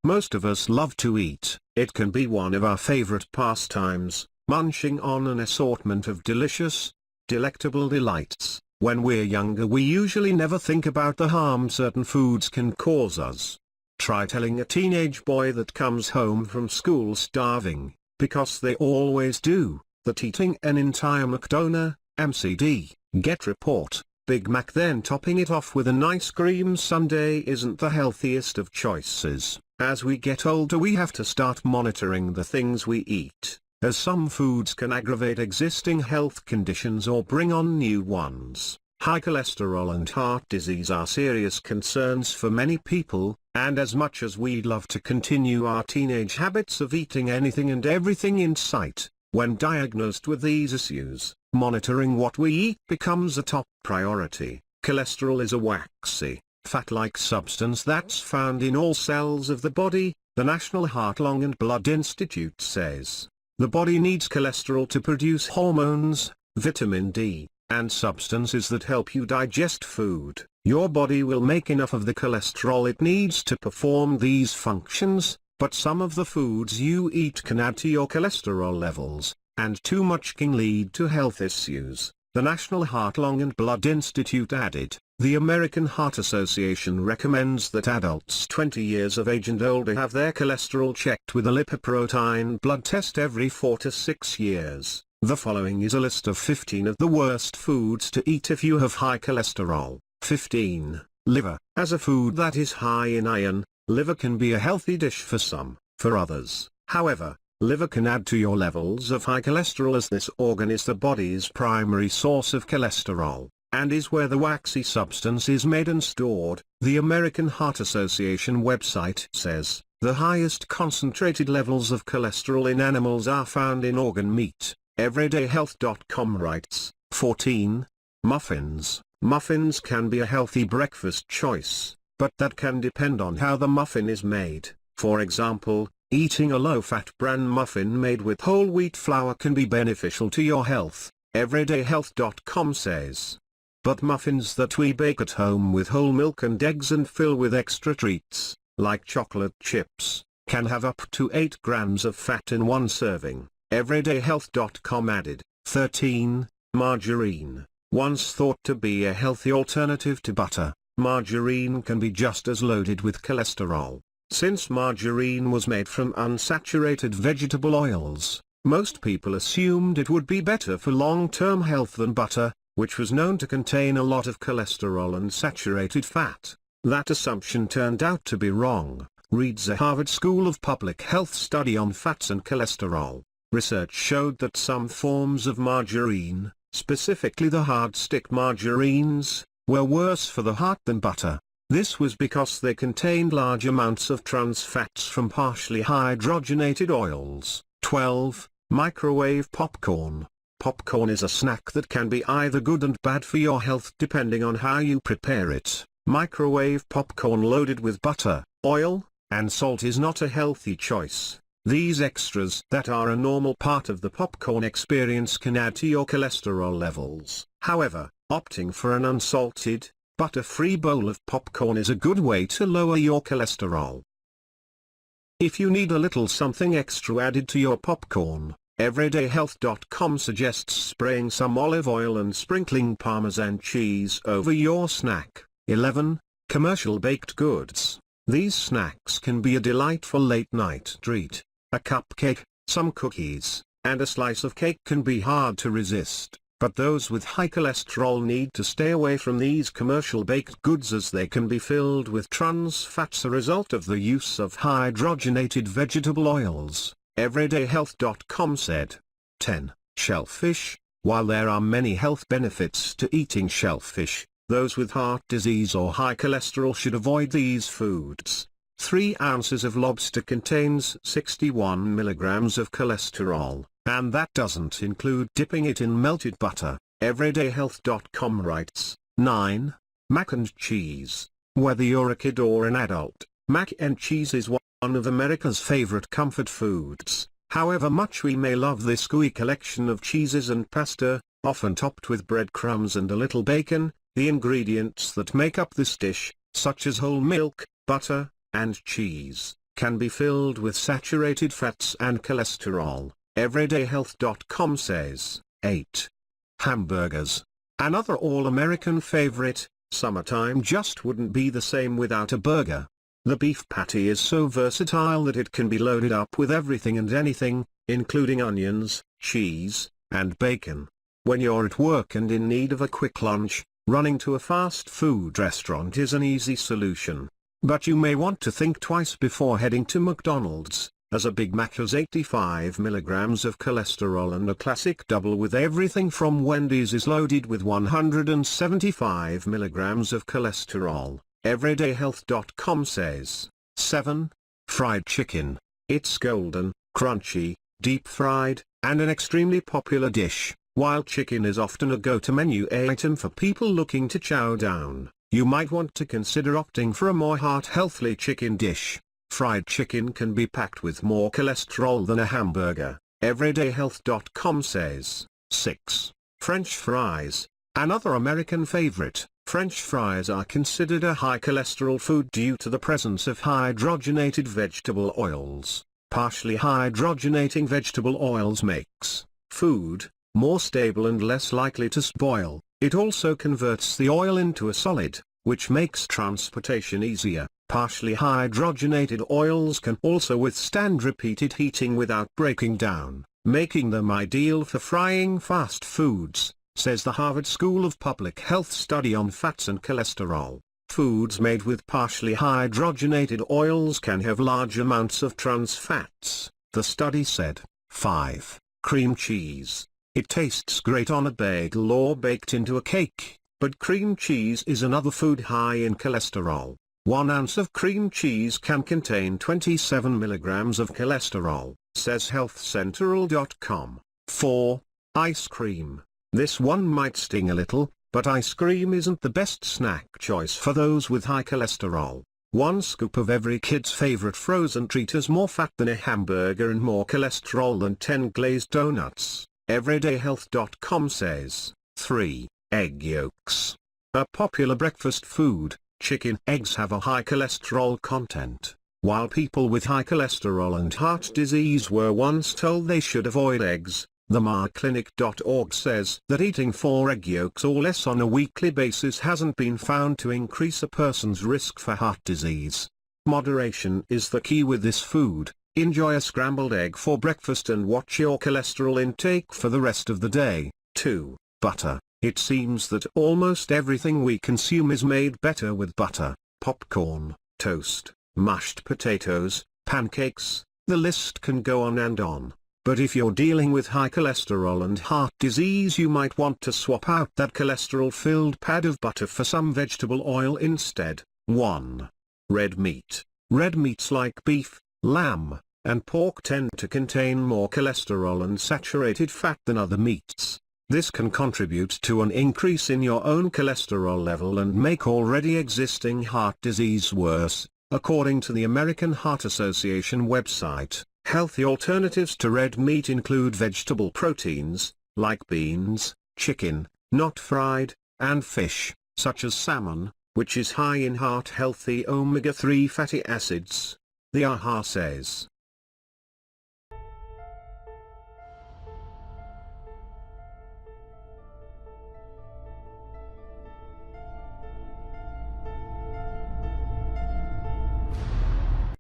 Most of us love to eat. It can be one of our favorite pastimes, munching on an assortment of delicious, delectable delights. When we're younger, we usually never think about the harm certain foods can cause us. Try telling a teenage boy that comes home from school starving, because they always do, that eating an entire McDonald's, MCD, get report, Big Mac then topping it off with an ice cream sundae isn't the healthiest of choices. As we get older, we have to start monitoring the things we eat, as some foods can aggravate existing health conditions or bring on new ones. High cholesterol and heart disease are serious concerns for many people, and as much as we'd love to continue our teenage habits of eating anything and everything in sight, when diagnosed with these issues, monitoring what we eat becomes a top priority. Cholesterol is a waxy, fat-like substance that's found in all cells of the body, the National Heart, Lung and Blood Institute says. The body needs cholesterol to produce hormones, vitamin D, and substances that help you digest food. Your body will make enough of the cholesterol it needs to perform these functions, but some of the foods you eat can add to your cholesterol levels, and too much can lead to health issues. The National Heart, Lung and Blood Institute added, the American Heart Association recommends that adults 20 years of age and older have their cholesterol checked with a lipoprotein blood test every 4 to 6 years. The following is a list of 15 of the worst foods to eat if you have high cholesterol. 15. Liver. As a food that is high in iron, liver can be a healthy dish for some. For others, however, liver can add to your levels of high cholesterol, as this organ is the body's primary source of cholesterol, and is where the waxy substance is made and stored. The American Heart Association website says, the highest concentrated levels of cholesterol in animals are found in organ meat. Everydayhealth.com writes, 14. Muffins. Muffins can be a healthy breakfast choice, but that can depend on how the muffin is made. For example, eating a low-fat bran muffin made with whole wheat flour can be beneficial to your health, everydayhealth.com says. But muffins that we bake at home with whole milk and eggs and fill with extra treats, like chocolate chips, can have up to 8 grams of fat in one serving. Everydayhealth.com added. 13. Margarine. Once thought to be a healthy alternative to butter, margarine can be just as loaded with cholesterol. Since margarine was made from unsaturated vegetable oils, most people assumed it would be better for long-term health than butter, which was known to contain a lot of cholesterol and saturated fat. That assumption turned out to be wrong, reads a Harvard School of Public Health study on fats and cholesterol. Research showed that some forms of margarine, specifically the hard-stick margarines, were worse for the heart than butter. This was because they contained large amounts of trans fats from partially hydrogenated oils. 12. Microwave popcorn. Popcorn is a snack that can be either good and bad for your health depending on how you prepare it. Microwave popcorn loaded with butter, oil, and salt is not a healthy choice. These extras that are a normal part of the popcorn experience can add to your cholesterol levels. However, opting for an unsalted, butter-free bowl of popcorn is a good way to lower your cholesterol. If you need a little something extra added to your popcorn, everydayhealth.com suggests spraying some olive oil and sprinkling Parmesan cheese over your snack. 11. Commercial baked goods. These snacks can be a delightful late-night treat. A cupcake, some cookies, and a slice of cake can be hard to resist, but those with high cholesterol need to stay away from these commercial baked goods as they can be filled with trans fats, a result of the use of hydrogenated vegetable oils, everydayhealth.com said. 10. Shellfish. While there are many health benefits to eating shellfish, those with heart disease or high cholesterol should avoid these foods. 3 ounces of lobster contains 61 milligrams of cholesterol, and that doesn't include dipping it in melted butter. Everydayhealth.com writes. 9. Mac and cheese. Whether you're a kid or an adult, mac and cheese is one of America's favorite comfort foods. However much we may love this gooey collection of cheeses and pasta, often topped with breadcrumbs and a little bacon, the ingredients that make up this dish, such as whole milk, butter, and cheese, can be filled with saturated fats and cholesterol. Everydayhealth.com says, 8. Hamburgers. Another all-American favorite, summertime just wouldn't be the same without a burger. The beef patty is so versatile that it can be loaded up with everything and anything, including onions, cheese, and bacon. When you're at work and in need of a quick lunch, running to a fast food restaurant is an easy solution. But you may want to think twice before heading to McDonald's, as a Big Mac has 85 milligrams of cholesterol and a classic double with everything from Wendy's is loaded with 175 milligrams of cholesterol. Everydayhealth.com says, 7. Fried chicken. It's golden, crunchy, deep-fried, and an extremely popular dish. While chicken is often a go-to menu item for people looking to chow down, you might want to consider opting for a more heart-healthy chicken dish. Fried chicken can be packed with more cholesterol than a hamburger. Everydayhealth.com says, 6. French fries. Another American favorite, French fries are considered a high cholesterol food due to the presence of hydrogenated vegetable oils. Partially hydrogenating vegetable oils makes food more stable and less likely to spoil. It also converts the oil into a solid, which makes transportation easier. Partially hydrogenated oils can also withstand repeated heating without breaking down, making them ideal for frying fast foods, says the Harvard School of Public Health study on fats and cholesterol. Foods made with partially hydrogenated oils can have large amounts of trans fats, the study said. 5. Cream cheese. It tastes great on a bagel or baked into a cake, but cream cheese is another food high in cholesterol. 1 ounce of cream cheese can contain 27 milligrams of cholesterol, says healthcentral.com. 4. Ice cream. This one might sting a little, but ice cream isn't the best snack choice for those with high cholesterol. 1 scoop of every kid's favorite frozen treat has more fat than a hamburger and more cholesterol than 10 glazed donuts. Everydayhealth.com says, 3. Egg yolks. A popular breakfast food, chicken eggs have a high cholesterol content. While people with high cholesterol and heart disease were once told they should avoid eggs, the MayoClinic.org says that eating 4 egg yolks or less on a weekly basis hasn't been found to increase a person's risk for heart disease. Moderation is the key with this food. Enjoy a scrambled egg for breakfast and watch your cholesterol intake for the rest of the day. 2. Butter. It seems that almost everything we consume is made better with butter. Popcorn, toast, mashed potatoes, pancakes, the list can go on and on. But if you're dealing with high cholesterol and heart disease, you might want to swap out that cholesterol-filled pad of butter for some vegetable oil instead. 1. Red meat. Red meats like beef, lamb, and pork tend to contain more cholesterol and saturated fat than other meats. This can contribute to an increase in your own cholesterol level and make already existing heart disease worse, according to the American Heart Association website. Healthy alternatives to red meat include vegetable proteins, like beans, chicken, not fried, and fish, such as salmon, which is high in heart-healthy omega-3 fatty acids. The AHA says,